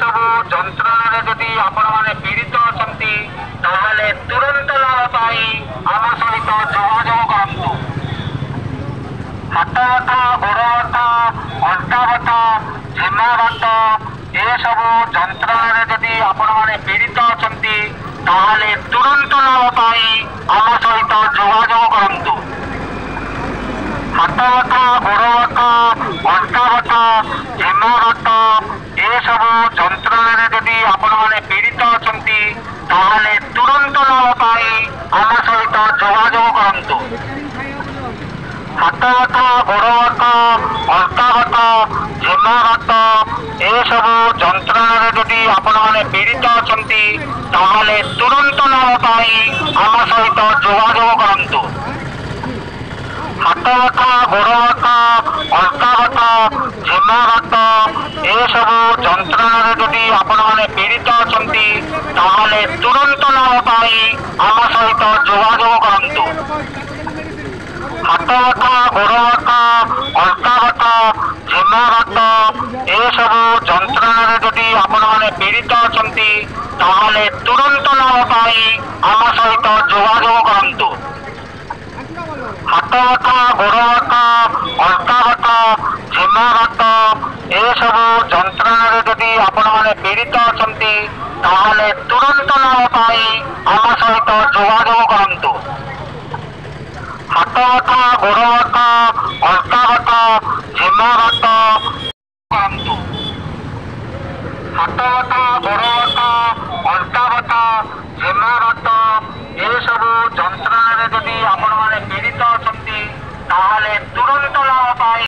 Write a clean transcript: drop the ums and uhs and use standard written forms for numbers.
एसबू जंत्रणा जदि आपण मैंने पीड़ित अच्छा ताहले तुरंत लाभ पाई आम सहित जोगाजोग करतु। हाथ बता गोड़ बता अंटा बता झिमा बात एसबू जंत्रणा जदि आपण मैंने पीड़ित अच्छा ताहले तुरंत लाभ पाई आम सहित जोगाजोग करतु। हाथ बता गोड़ बता अंटा बता झिमा बात एसबू जंत्रणा जदि आपण मैंने पीड़ित अच्छा ताहले तुरंत लाभ पाई आम सहित जोगाजोग करतु। हाथ बता गोड़ बता अंटा बता झिमा बात एसबू जंत्रणा जदि आपण मैंने पीड़ित अच्छा ताहले तुरंत लाभ पाई आम सहित जोगाजोग करतु। हाथ बता गोड़ बता अंटा बता झिमा बात एसबू जंत्रणा जदि आपण मैंने पीड़ित अच्छा ताहले तुरंत लाभ पाई आम सहित जोगाजोग करतु। हाथ बता गोड़ बता अंटा बता झिमा बात एसबू जंत्रणा जदि आपण मैंने पीड़ित अच्छा ताहले तुरंत लाभ पाई आम सहित जोगाजोग करतु। हाथ बता गोड़ बता अंटा बता झिमा बात एसबू जंत्रणा जदि आपण मैंने पीड़ित अच्छा ताहले तुरंत लाभ पाई आम सहित जोगाजोग करतु। हाथ बता गोड़ बता अंटा बता झिमा बात करतु। हाथ बता गोड़ बता अंटा बता झिमा बात एसबू जंत्रणा जदि आपण मैंने पीड़ित अच्छा ताहले तुरंत लाभ पाई